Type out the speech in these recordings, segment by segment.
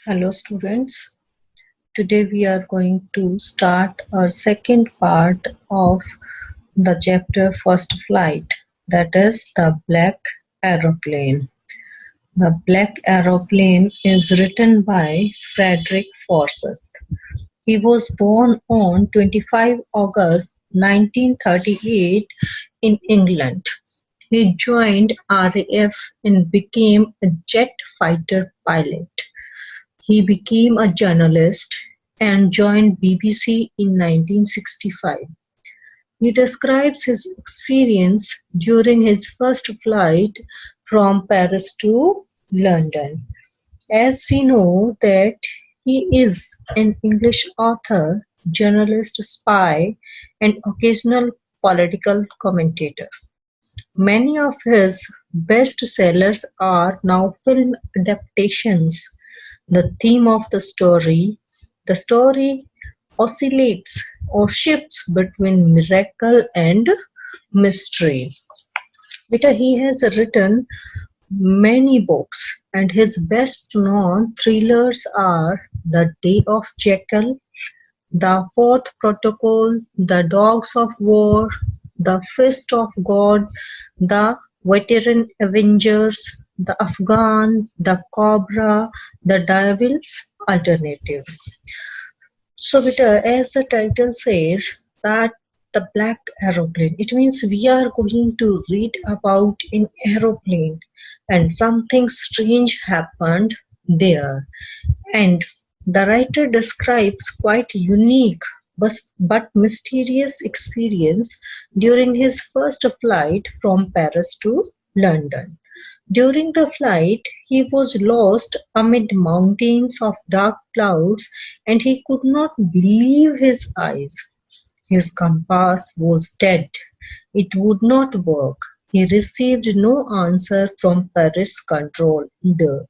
Hello students, today we are going to start our second part of the chapter First Flight, that is the Black Aeroplane. The Black Aeroplane is written by Frederick Forsyth. He was born on 25 August 1938 in England. He joined RAF and became a jet fighter pilot. He became a journalist and joined BBC in 1965. He describes his experience during his first flight from Paris to London. As we know that he is an English author, journalist, spy, and occasional political commentator. Many of his bestsellers are now film adaptations. The theme of the story oscillates or shifts between miracle and mystery. He has written many books, and his best known thrillers are The Day of Jackal, The Fourth Protocol, The Dogs of War, The Fist of God, The Veteran Avengers, The Afghan, The Cobra, The Devil's Alternative. So, as the title says, that the Black Aeroplane, it means we are going to read about an aeroplane and something strange happened there. And the writer describes quite unique but mysterious experience during his first flight from Paris to London. During the flight, he was lost amid mountains of dark clouds and he could not believe his eyes. His compass was dead. It would not work. He received no answer from Paris control either.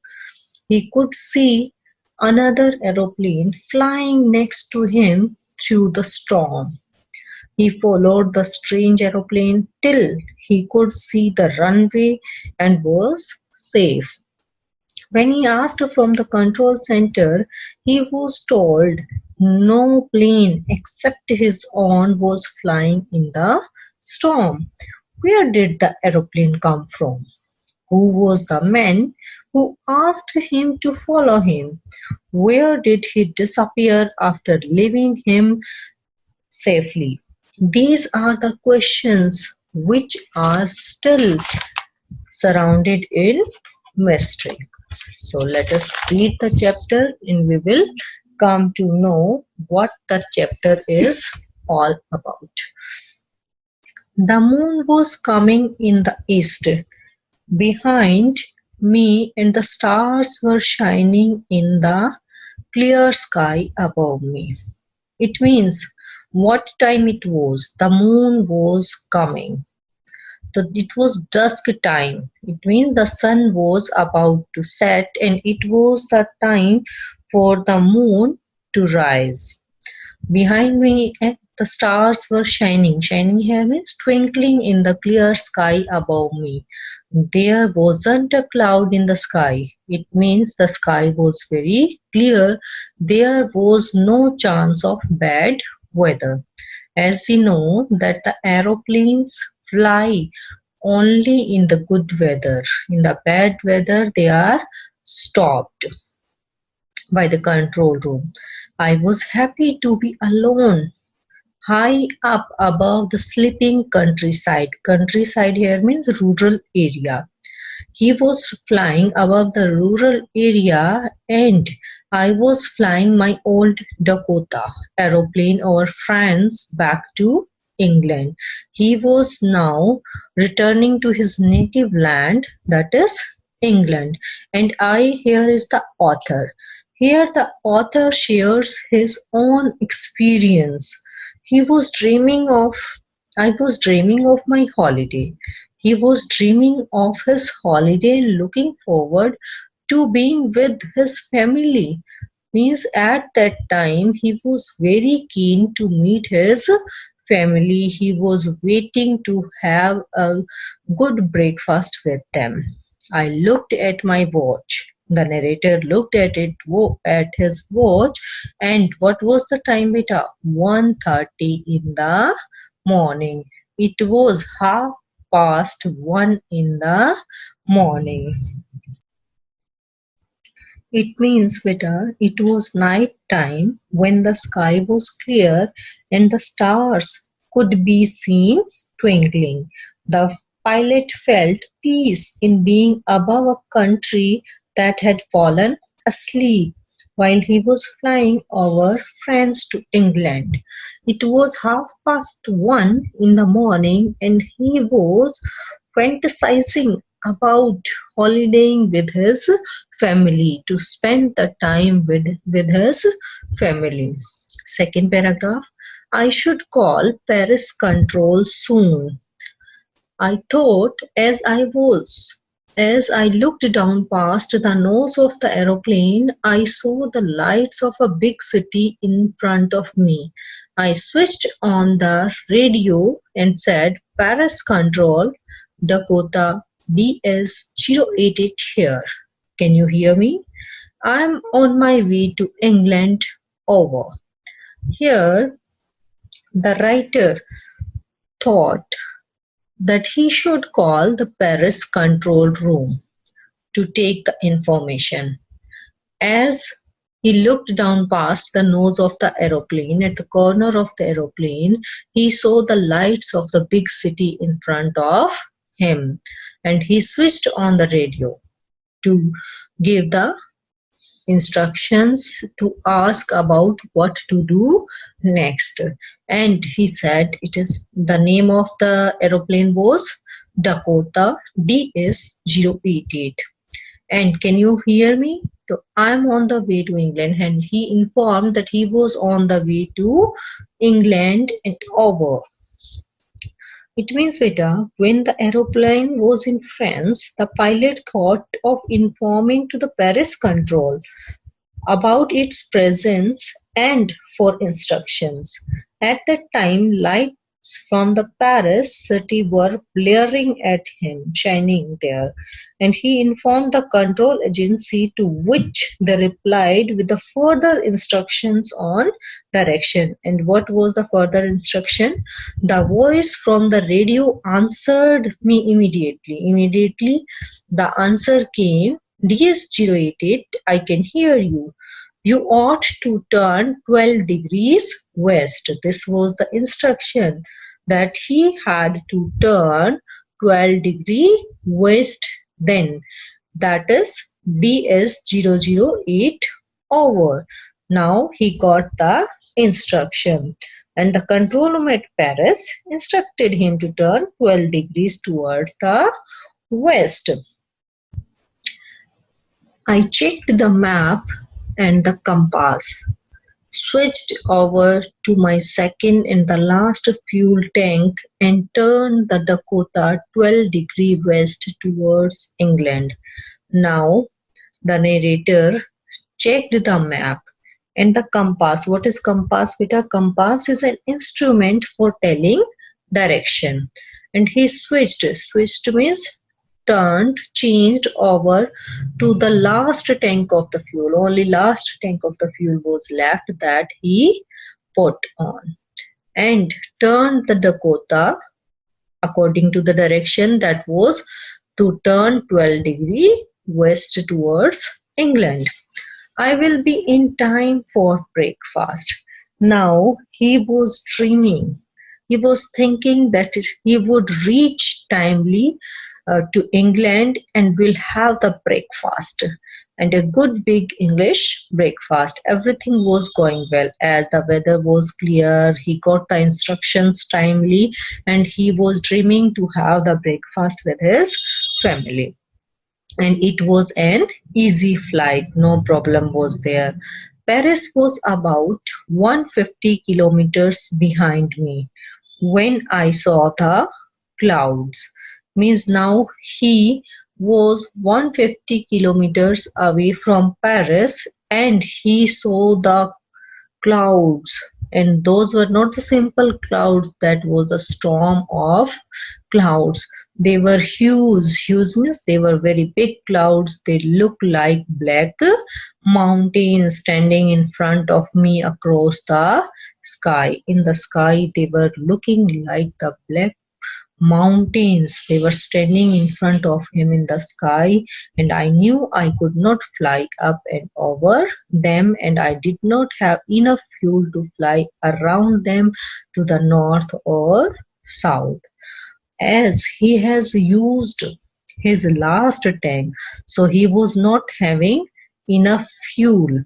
He could see another aeroplane flying next to him through the storm. He followed the strange aeroplane till he could see the runway and was safe. When he asked from the control center, he was told no plane except his own was flying in the storm. Where did the aeroplane come from? Who was the man who asked him to follow him? Where did he disappear after leaving him safely? These are the questions which are still surrounded in mystery. So let us read the chapter and we will come to know what the chapter is all about. The moon was coming in the east behind me and the stars were shining in the clear sky above me. It means what time it was. The moon was coming. It was dusk time. It means the sun was about to set and it was the time for the moon to rise. Behind me the stars were shining. Shining here means twinkling in the clear sky above me. There wasn't a cloud in the sky. It means the sky was very clear. There was no chance of bad weather. As we know that the aeroplanes fly only in the good weather. In the bad weather, they are stopped by the control room. I was happy to be alone, high up above the sleeping countryside. Countryside here means rural area. He was flying above the rural area and I was flying my old Dakota aeroplane over France back to England. He was now returning to his native land, that is England. And here is the author. Here the author shares his own experience. I was dreaming of my holiday. He was dreaming of his holiday, looking forward to being with his family. Means at that time he was very keen to meet his family. He was waiting to have a good breakfast with them. I looked at my watch. The narrator looked at at his watch, and what was the time, beta? 1:30 in the morning. It was 1:30 in the morning. It means, beta, it was night time when the sky was clear and the stars could be seen twinkling. The pilot felt peace in being above a country that had fallen asleep while he was flying over France to England. It was 1:30 in the morning and he was fantasizing about holidaying with his family, to spend the time with his family. Second paragraph, I should call Paris control soon. I thought as I looked down past the nose of the aeroplane, I saw the lights of a big city in front of me. I switched on the radio and said, Paris control, Dakota DS-088 here. Can you hear me? I'm on my way to England. Over. Here, the writer thought that he should call the Paris control room to take the information. As he looked down past the nose of the aeroplane, at the corner of the aeroplane, he saw the lights of the big city in front of him, and he switched on the radio to give the instructions, to ask about what to do next. And he said the name of the aeroplane was Dakota DS-088. And can you hear me? So I'm on the way to England, and he informed that he was on the way to England and over. It means, beta, when the aeroplane was in France, the pilot thought of informing to the Paris control about its presence and for instructions. At that time, lights from the Paris city were blaring at him, shining there, and he informed the control agency, to which they replied with the further instructions on direction. And what was the further instruction? The voice from the radio answered me immediately. Immediately, the answer came, DS-088, I can hear you. You ought to turn 12 degrees west. This was the instruction, that he had to turn 12 degrees west then. That is DS-008 over. Now he got the instruction, and the control room at Paris instructed him to turn 12 degrees towards the west. I checked the map and the compass, switched over to my second and the last fuel tank, and turned the Dakota 12 degrees west towards England. Now the narrator checked the map and the compass. What is compass, beta? Compass is an instrument for telling direction. And he switched means changed over to the last tank of the fuel. Only last tank of the fuel was left, that he put on, and turned the Dakota according to the direction, that was to turn 12 degrees west towards England. I will be in time for breakfast. Now he was dreaming. He was thinking that he would reach timely to England and will have the breakfast, and a good big English breakfast. Everything was going well, as the weather was clear. He got the instructions timely, and he was dreaming to have the breakfast with his family. And it was an easy flight, no problem was there. Paris was about 150 kilometers behind me when I saw the clouds. Means now he was 150 kilometers away from Paris, and he saw the clouds, and those were not the simple clouds, that was a storm of clouds. They were huge. Huge means they were very big clouds. They looked like black mountains standing in front of me across the sky. In the sky, they were looking like the black mountains. They were standing in front of him in the sky, and I knew I could not fly up and over them, and I did not have enough fuel to fly around them to the north or south. As he has used his last tank, so he was not having enough fuel.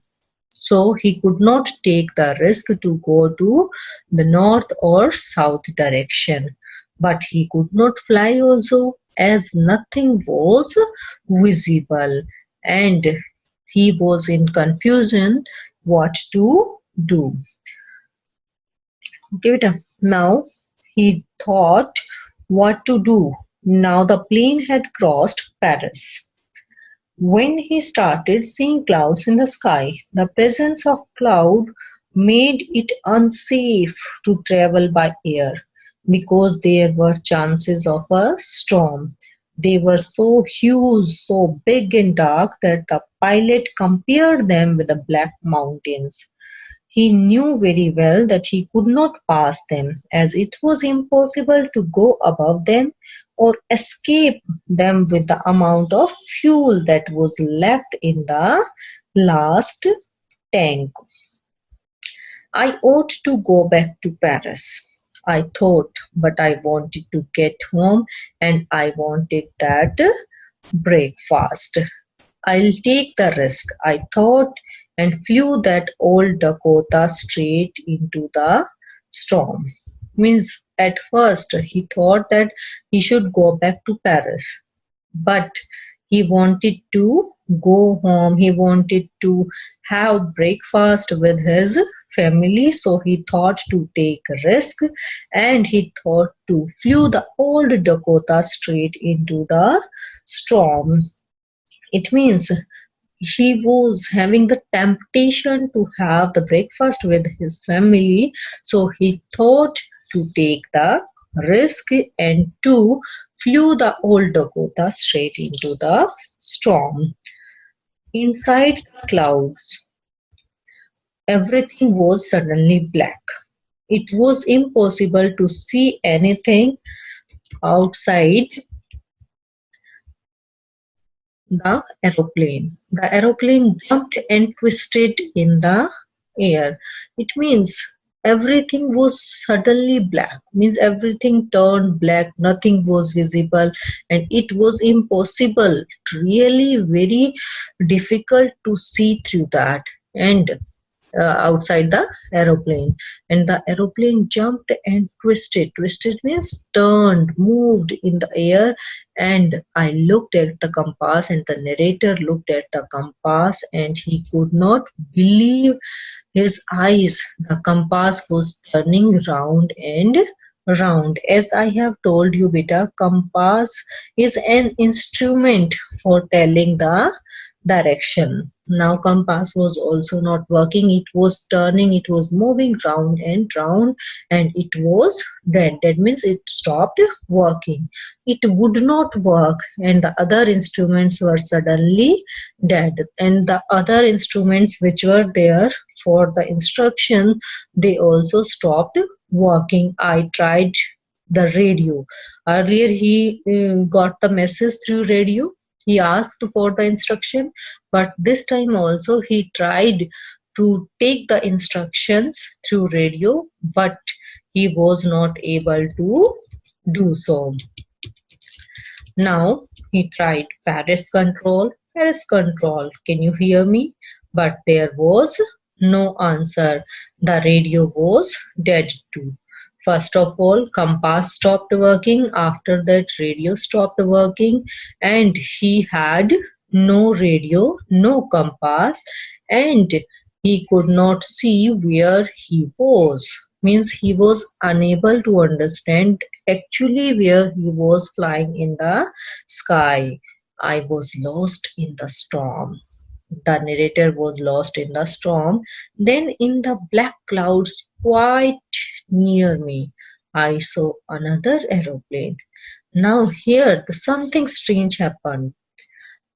So he could not take the risk to go to the north or south direction. But he could not fly also, as nothing was visible, and he was in confusion what to do. Okay, beta. Now he thought what to do. Now the plane had crossed Paris. When he started seeing clouds in the sky, the presence of cloud made it unsafe to travel by air because there were chances of a storm. They were so huge, so big and dark that the pilot compared them with the black mountains. He knew very well that he could not pass them, as it was impossible to go above them or escape them with the amount of fuel that was left in the last tank. I ought to go back to Paris, I thought, but I wanted to get home and I wanted that breakfast. I'll take the risk, I thought, and flew that old Dakota straight into the storm. Means at first he thought that he should go back to Paris, but he wanted to go home. He wanted to have breakfast with his family, so he thought to take a risk, and he thought to flew the old Dakota straight into the storm. It means he was having the temptation to have the breakfast with his family, so he thought to take the risk and to flew the old Dakota straight into the storm. Inside the clouds, everything was suddenly black. It was impossible to see anything outside the aeroplane. The aeroplane jumped and twisted in the air. It means everything was suddenly black. Means everything turned black, nothing was visible, and it was impossible, really very difficult to see through that. And outside the aeroplane, and the aeroplane jumped and twisted means turned, moved in the air. And I looked at the compass, and the narrator looked at the compass, and he could not believe his eyes. The compass was turning round and round. As I have told you, beta, compass is an instrument for telling the direction. Now compass was also not working. It was turning, it was moving round and round, and it was dead. That means it stopped working. It would not work, and the other instruments were suddenly dead. And the other instruments which were there for the instruction, they also stopped working. I tried the radio. Earlier he got the message through radio. He asked for the instruction, but this time also he tried to take the instructions through radio, but he was not able to do so. Now he tried Paris control. Paris control, can you hear me? But there was no answer. The radio was dead too. First of all, compass stopped working. After that, radio stopped working, and he had no radio, no compass, and he could not see where he was. Means he was unable to understand actually where he was flying in the sky. I was lost in the storm. The narrator was lost in the storm. Then in the black clouds quite near me, I saw another aeroplane. Now here something strange happened.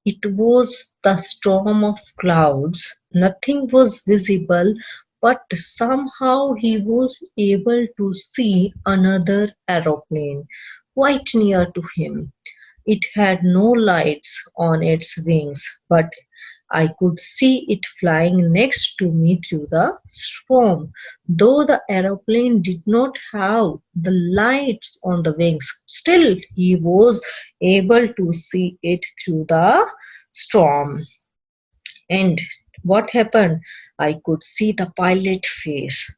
It was the storm of clouds. Nothing was visible, but somehow he was able to see another aeroplane quite near to him. It had no lights on its wings, but I could see it flying next to me through the storm. Though the aeroplane did not have the lights on the wings, still he was able to see it through the storm. And what happened? I could see the pilot face.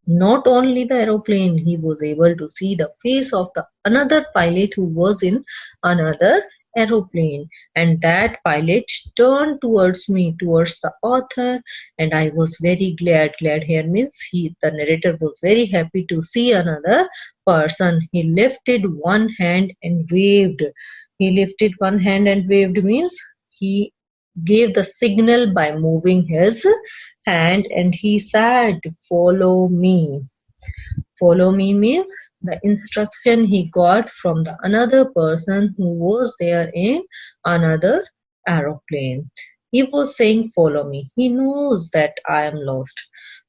Not only the aeroplane, he was able to see the face of the another pilot who was in another aeroplane, and that pilot turned towards me, towards the author, and I was very glad here means the narrator was very happy to see another person. He lifted one hand and waved. He lifted one hand and waved means he gave the signal by moving his hand, and he said, "Follow me." Follow me means the instruction he got from the another person who was there in another aeroplane. He was saying, "Follow me." He knows that I am lost.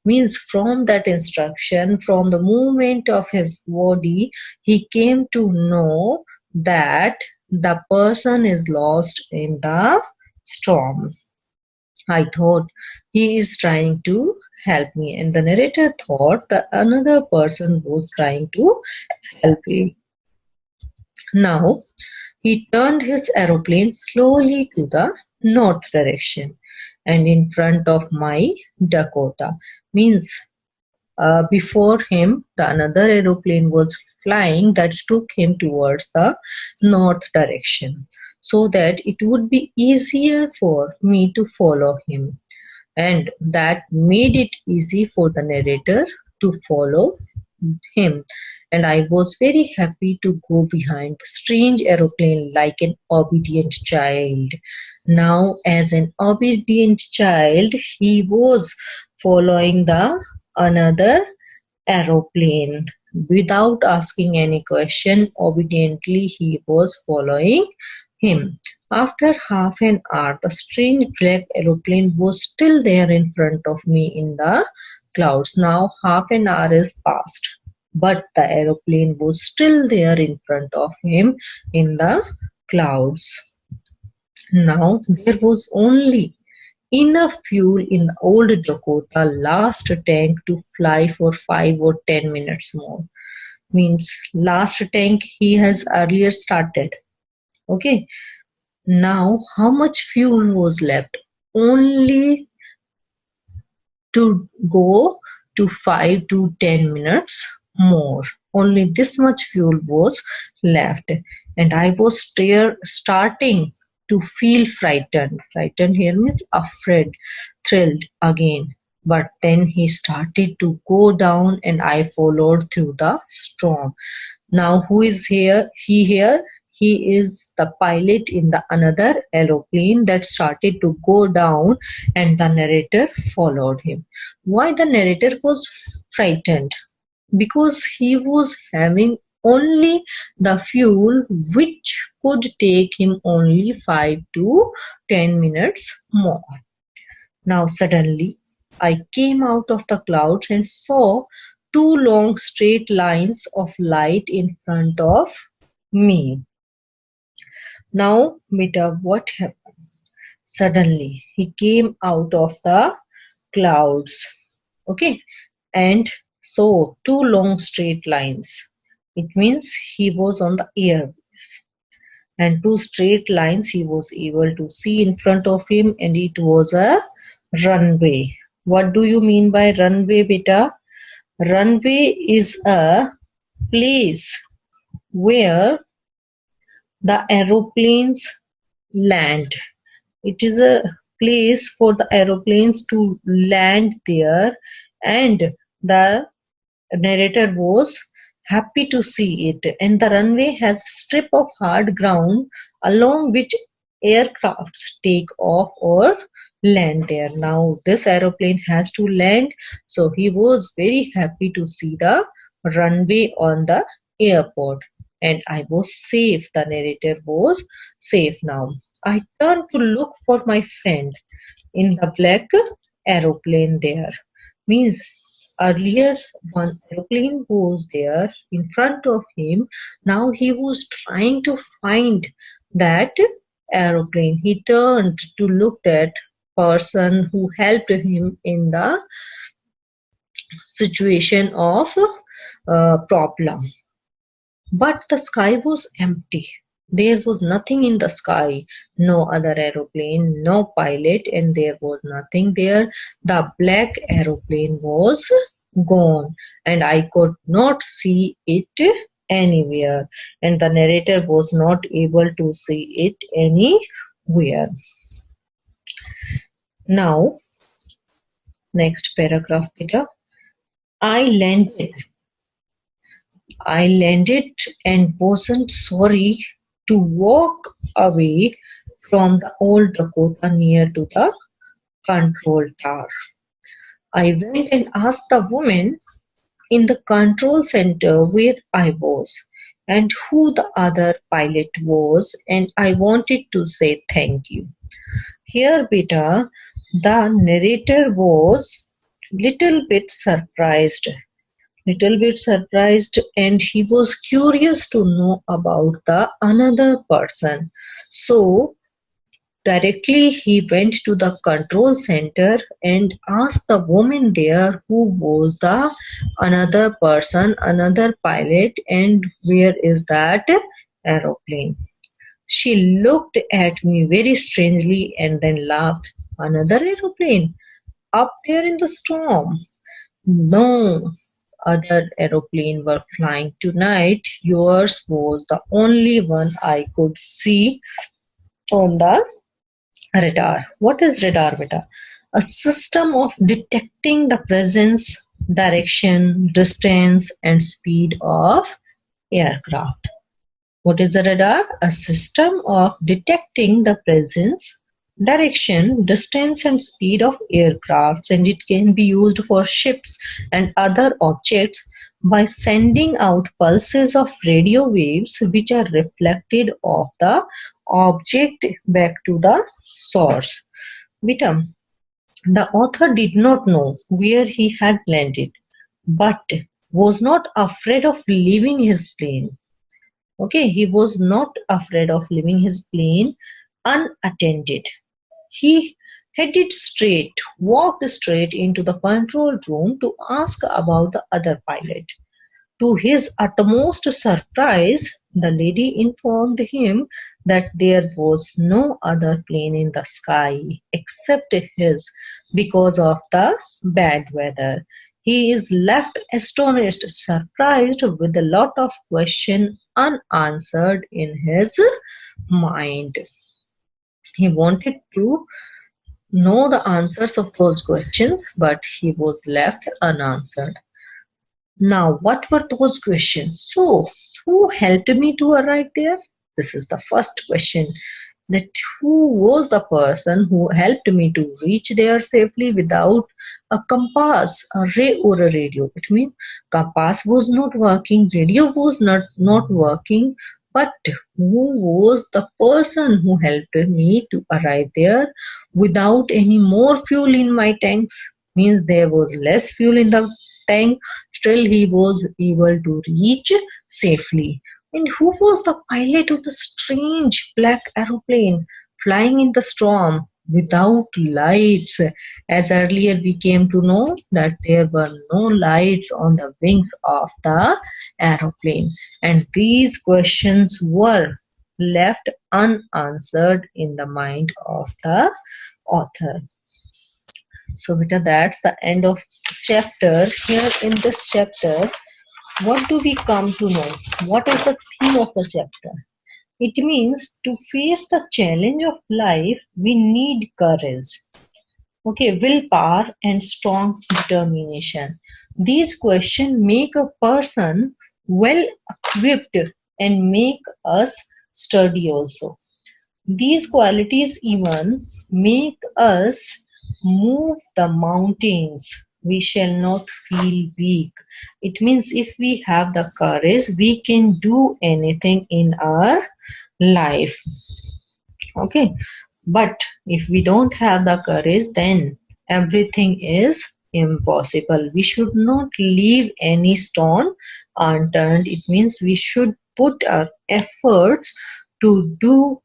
Means from that instruction, from the movement of his body, he came to know that the person is lost in the storm. I thought he is trying to help me, and the narrator thought that another person was trying to help me. Now he turned his aeroplane slowly to the north direction, and in front of my Dakota means before him the another aeroplane was flying that took him towards the north direction, so that it would be easier for me to follow him, and that made it easy for the narrator to follow him. And I was very happy to go behind the strange aeroplane like an obedient child. Now, as an obedient child, he was following the another aeroplane without asking any question. Obediently, he was following him. After half an hour, the strange black aeroplane was still there in front of me in the clouds. Now half an hour is past, but the aeroplane was still there in front of him in the clouds. Now there was only enough fuel in the old Dakota last tank to fly for 5 or 10 minutes more. Means last tank he has earlier started. Okay. Now how much fuel was left? Only to go to 5 to 10 minutes more. Only this much fuel was left, and I was starting to feel frightened. Frightened here means afraid, thrilled again. But then he started to go down, and I followed through the storm. Now who is here? He is the pilot in the another aeroplane that started to go down, and the narrator followed him. Why the narrator was frightened? Because he was having only the fuel which could take him only 5 to 10 minutes more. Now suddenly I came out of the clouds and saw two long straight lines of light in front of me. Now, beta, what happened? Suddenly, he came out of the clouds. Okay, and saw two long straight lines. It means he was on the airways. And two straight lines he was able to see in front of him, and it was a runway. What do you mean by runway, beta? Runway is a place where the aeroplanes land. It is a place for the aeroplanes to land there, and the narrator was happy to see it. And the runway has a strip of hard ground along which aircrafts take off or land there. Now this aeroplane has to land, so he was very happy to see the runway on the airport. and I was safe. The narrator was safe now. I turned to look for my friend in the black aeroplane there. Means earlier one aeroplane was there in front of him. Now he was trying to find that aeroplane. He turned to look at person who helped him in the situation of problem. But the sky was empty. There was nothing in the sky, no other aeroplane, no pilot, and there was nothing there. The black aeroplane was gone, and I could not see it anywhere, and the narrator was not able to see it anywhere. Now, next paragraph, Peter. I landed. I landed and wasn't sorry to walk away from the old Dakota near to the control tower. I went and asked the woman in the control center where I was and who the other pilot was, and I wanted to say thank you. Here, beta, the narrator was little bit surprised, and he was curious to know about the another person. So directly he went to the control center and asked the woman there who was the another person, another pilot, and where is that aeroplane. She looked at me very strangely and then laughed. Another aeroplane? Up there in the storm? No other aeroplane were flying tonight. Yours was the only one I could see on the radar. What is radar, beta? A system of detecting the presence, direction, distance, and speed of aircraft. What is the radar? A system of detecting the presence, direction, distance, and speed of aircrafts, and it can be used for ships and other objects by sending out pulses of radio waves which are reflected off the object back to the source. Beta, the author did not know where he had landed, but was not afraid of leaving his plane. Okay, he was not afraid of leaving his plane unattended. He walked straight into the control room to ask about the other pilot. To his utmost surprise, the lady informed him that there was no other plane in the sky except his because of the bad weather. He is left astonished, surprised, with a lot of questions unanswered in his mind. He wanted to know the answers of those questions, but he was left unanswered. Now, what were those questions? So, who helped me to arrive there? This is the first question. That who was the person who helped me to reach there safely without a compass, a ray or a radio? It means compass was not working, radio was not working, but who was the person who helped me to arrive there without any more fuel in my tanks? Means there was less fuel in the tank, still he was able to reach safely. And who was the pilot of the strange black aeroplane flying in the storm without lights? As earlier we came to know that there were no lights on the wings of the aeroplane. And these questions were left unanswered in the mind of the author. So beta, that's the end of chapter. Here in this chapter, what do we come to know? What is the theme of the chapter? It means to face the challenge of life, we need courage. Okay, willpower and strong determination. These questions make a person well equipped and make us sturdy also. These qualities even make us move the mountains we shall not feel weak. It means if we have the courage, we can do anything in our life. Okay, but if we don't have the courage, then everything is impossible. We should not leave any stone unturned. It means we should put our efforts to do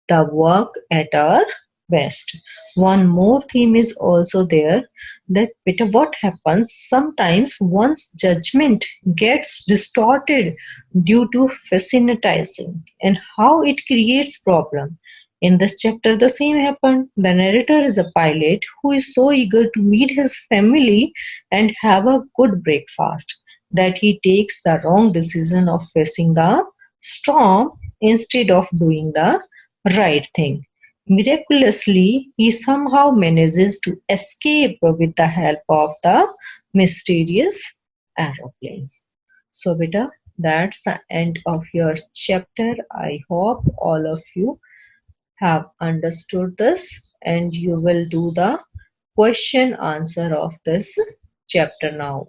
the work at our best. One more theme is also there, that beta what happens sometimes one's judgment gets distorted due to fascinatizing and how it creates problem. In this chapter, the same happened. The narrator is a pilot who is so eager to meet his family and have a good breakfast that he takes the wrong decision of facing the storm instead of doing the right thing. Miraculously, he somehow manages to escape with the help of the mysterious aeroplane. So, beta, that's the end of your chapter. I hope all of you have understood this and you will do the question answer of this chapter now.